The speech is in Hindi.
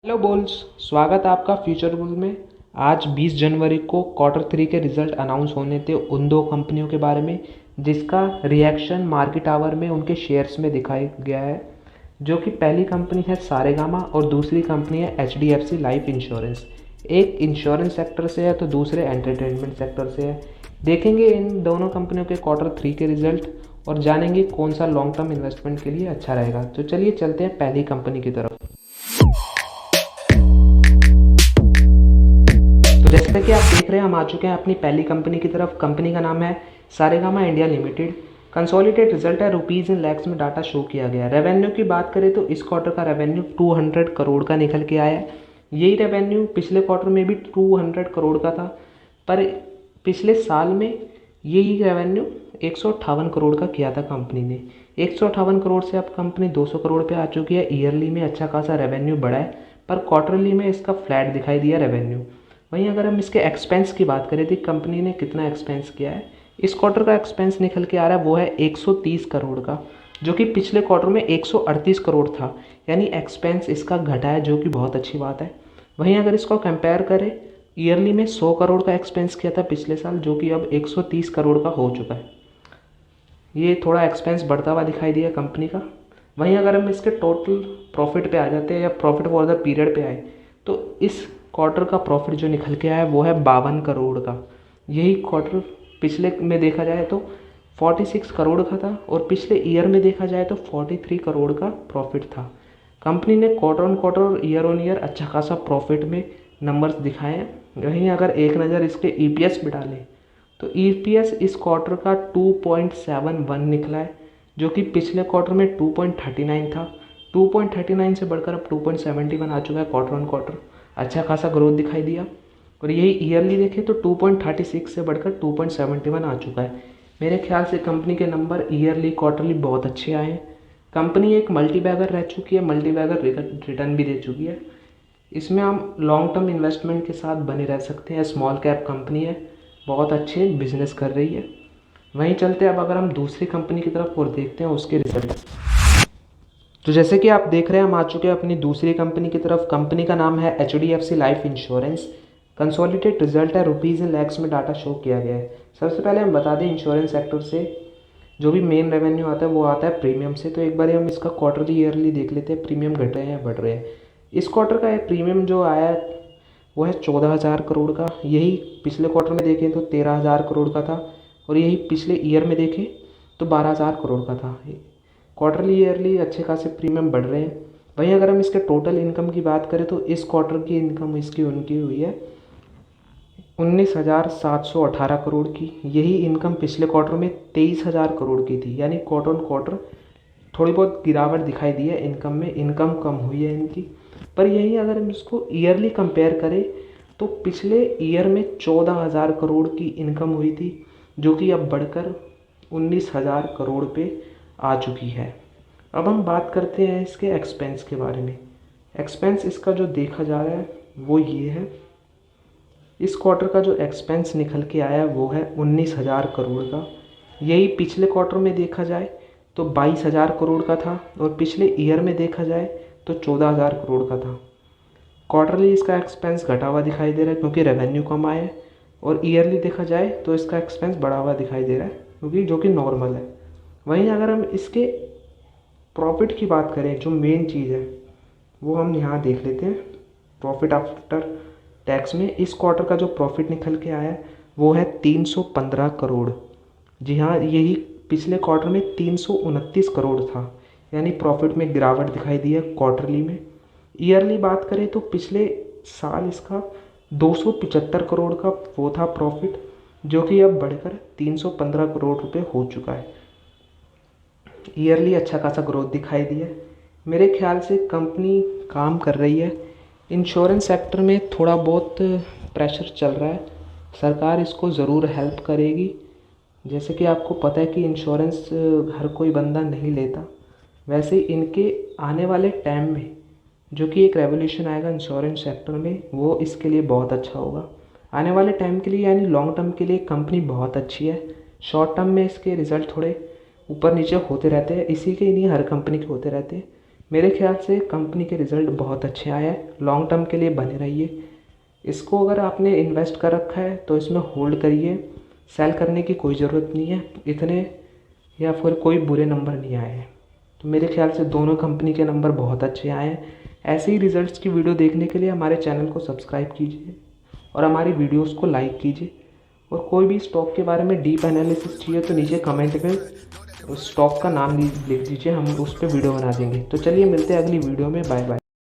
Hello balls. स्वागत है आपका फ्यूचर बुल में। आज 20 जनवरी को क्वार्टर 3 के रिजल्ट अनाउंस होने थे उन दो कंपनियों के बारे में जिसका रिएक्शन मार्केट आवर में उनके शेयर्स में दिखाया गया है। जो कि पहली कंपनी है सारेगामा और दूसरी कंपनी है HDFC लाइफ इंश्योरेंस। एक इंश्योरेंस सेक्टर से है तो दूसरे एंटरटेनमेंट सेक्टर से है। देखेंगे इन दोनों कंपनियों के क्वार्टर 3 के रिजल्ट और जानेंगे कौन सा लॉन्ग टर्म इन्वेस्टमेंट के लिए अच्छा रहेगा। तो चलिए चलते हैं पहली कंपनी की तरफ। तो जैसे कि आप देख रहे हैं हम आ चुके हैं अपनी पहली कंपनी की तरफ। कंपनी का नाम है Saregama India limited. Consolidated result है, रुपीज़ इन लैक्स में डाटा शो किया गया है। रेवेन्यू की बात करें तो इस क्वार्टर का रेवेन्यू 200 करोड़ का निकल के आया है। यही रेवेन्यू पिछले क्वार्टर में भी 200 करोड़ का था, पर पिछले साल में यही रेवेन्यू 158 करोड़ का किया था कंपनी ने। 158 करोड़ से अब कंपनी 200 करोड़ पे आ चुकी है। ईयरली में अच्छा खासा रेवेन्यू बढ़ा है, पर क्वार्टरली में इसका फ्लैट दिखाई दिया रेवेन्यू। वहीं अगर हम इसके एक्सपेंस की बात करें तो कंपनी ने कितना एक्सपेंस किया है, इस क्वार्टर का एक्सपेंस निकल के आ रहा है वो है 130 करोड़ का, जो कि पिछले क्वार्टर में 138 करोड़ था। यानी एक्सपेंस इसका घटा है, जो कि बहुत अच्छी बात है। वहीं अगर इसको कंपेयर करें, ईयरली में 100 करोड़ का एक्सपेंस किया था पिछले साल, जो कि अब 130 करोड़ का हो चुका है। ये थोड़ा एक्सपेंस बढ़ता हुआ दिखाई दिया कंपनी का। वहीं अगर हम इसके टोटल प्रॉफिट पे आ जाते हैं या प्रॉफिट फॉर द पीरियड पे आए, तो इस क्वार्टर का प्रॉफिट जो निकल के आया है वो है 52 करोड़ का। यही क्वार्टर पिछले में देखा जाए तो 46 करोड़ का था और पिछले ईयर में देखा जाए तो 43 करोड़ का प्रॉफिट था। कंपनी ने क्वार्टर ऑन क्वार्टर और ईयर ऑन ईयर अच्छा खासा प्रॉफिट में नंबर्स दिखाए हैं। वहीं अगर एक नज़र इसके EPS पे डालें तो EPS इस क्वार्टर का 2.71 निकला है, जो कि पिछले क्वार्टर में 2.39 था। 2.39 से बढ़कर अब 2.71 आ चुका है क्वार्टर ऑन क्वार्टर। अच्छा खासा ग्रोथ दिखाई दिया। और यही ईयरली देखें तो 2.36 से बढ़कर 2.71 आ चुका है। मेरे ख्याल से कंपनी के नंबर ईयरली क्वार्टरली बहुत अच्छे आए हैं। कंपनी एक मल्टी बैगर रह चुकी है, मल्टी बैगर रिटर्न भी दे चुकी है। इसमें हम लॉन्ग टर्म इन्वेस्टमेंट के साथ बने रह सकते हैं। स्मॉल कैप कंपनी है, बहुत अच्छे बिजनेस कर रही है। वहीं चलते हैं अब अगर हम दूसरी कंपनी की तरफ और देखते हैं उसके रिजल्ट। तो जैसे कि आप देख रहे हैं हम आ चुके हैं अपनी दूसरी कंपनी की तरफ। कंपनी का नाम है HDFC life insurance. Consolidated result है, रुपीज़ इन लैक्स में डाटा शो किया गया है। सबसे पहले हम बता दें इंश्योरेंस सेक्टर से जो भी मेन रेवेन्यू आता है वो आता है प्रीमियम से। तो एक बार हम इसका क्वार्टरली ईयरली देख लेते हैं, प्रीमियम घट रहे हैं या बढ़ रहे हैं। इस क्वार्टर का प्रीमियम जो आया है वो है 14,000 करोड़ का। यही पिछले क्वार्टर में देखें तो 13,000 करोड़ का था और यही पिछले ईयर में देखें तो 12,000 करोड़ का था। क्वार्टरली ईयरली अच्छे खासे प्रीमियम बढ़ रहे हैं। वहीं अगर हम इसके टोटल इनकम की बात करें तो इस क्वार्टर की इनकम इसकी उनकी हुई है 19,718 करोड़ की। यही इनकम पिछले क्वार्टर में 23,000 करोड़ की थी। यानी क्वार्टर ऑन क्वार्टर थोड़ी बहुत गिरावट दिखाई दी है इनकम में, इनकम कम हुई है इनकी। पर यही अगर हम इसको ईयरली कंपेयर करें तो पिछले ईयर में 14,000 करोड़ की इनकम हुई थी, जो कि अब बढ़कर 19,000 करोड़ पे आ चुकी है। अब हम बात करते हैं इसके एक्सपेंस के बारे में। एक्सपेंस इसका जो देखा जा रहा है वो ये है। इस क्वार्टर का जो एक्सपेंस निकल के आया है वो है 19,000 करोड़ का। यही पिछले क्वार्टर में देखा जाए तो 22,000 करोड़ का था और पिछले ईयर में देखा जाए तो 14,000 करोड़ का था। क्वार्टरली इसका एक्सपेंस घटा हुआ दिखाई दे रहा है क्योंकि रेवेन्यू कम आया है, और ईयरली देखा जाए तो इसका एक्सपेंस बढ़ा हुआ दिखाई दे रहा है क्योंकि जो कि नॉर्मल है। वहीं अगर हम इसके प्रॉफिट की बात करें, जो मेन चीज़ है वो हम यहाँ देख लेते हैं। प्रॉफिट आफ्टर टैक्स में इस क्वार्टर का जो प्रॉफिट निकल के आया है वो है 315 करोड़। जी हाँ, यही पिछले क्वार्टर में 329 करोड़ था। यानी प्रॉफिट में गिरावट दिखाई दी है क्वार्टरली में। ईयरली बात करें तो पिछले साल इसका 275 करोड़ का वो था प्रॉफिट, जो कि अब बढ़कर 315 करोड़ रुपए हो चुका है। ईयरली अच्छा खासा ग्रोथ दिखाई दी है। मेरे ख्याल से कंपनी काम कर रही है। इंश्योरेंस सेक्टर में थोड़ा बहुत प्रेशर चल रहा है, सरकार इसको ज़रूर हेल्प करेगी। जैसे कि आपको पता है कि इंश्योरेंस हर कोई बंदा नहीं लेता, वैसे ही इनके आने वाले टाइम में जो कि एक रेवोल्यूशन आएगा इंश्योरेंस सेक्टर में, वो इसके लिए बहुत अच्छा होगा। आने वाले टाइम के लिए यानी लॉन्ग टर्म के लिए कंपनी बहुत अच्छी है। शॉर्ट टर्म में इसके रिज़ल्ट थोड़े ऊपर नीचे होते रहते हैं, इसी के नहीं हर कंपनी के होते रहते हैं, मेरे ख्याल से कंपनी के रिज़ल्ट बहुत अच्छे आए हैं। लॉन्ग टर्म के लिए बने रहिए। इसको अगर आपने इन्वेस्ट कर रखा है तो इसमें होल्ड करिए। सेल करने की कोई ज़रूरत नहीं है इतने, या फिर कोई बुरे नंबर नहीं आए हैं। तो मेरे ख्याल से दोनों कंपनी के नंबर बहुत अच्छे आए हैं। ऐसे ही रिजल्ट्स की वीडियो देखने के लिए हमारे चैनल को सब्सक्राइब कीजिए और हमारी वीडियोस को लाइक कीजिए। और कोई भी स्टॉक के बारे में डीप एनालिसिस चाहिए तो नीचे कमेंट में उस स्टॉक का नाम लिख दीजिए, हम उस पर वीडियो बना देंगे। तो चलिए मिलते हैं अगली वीडियो में। Bye bye.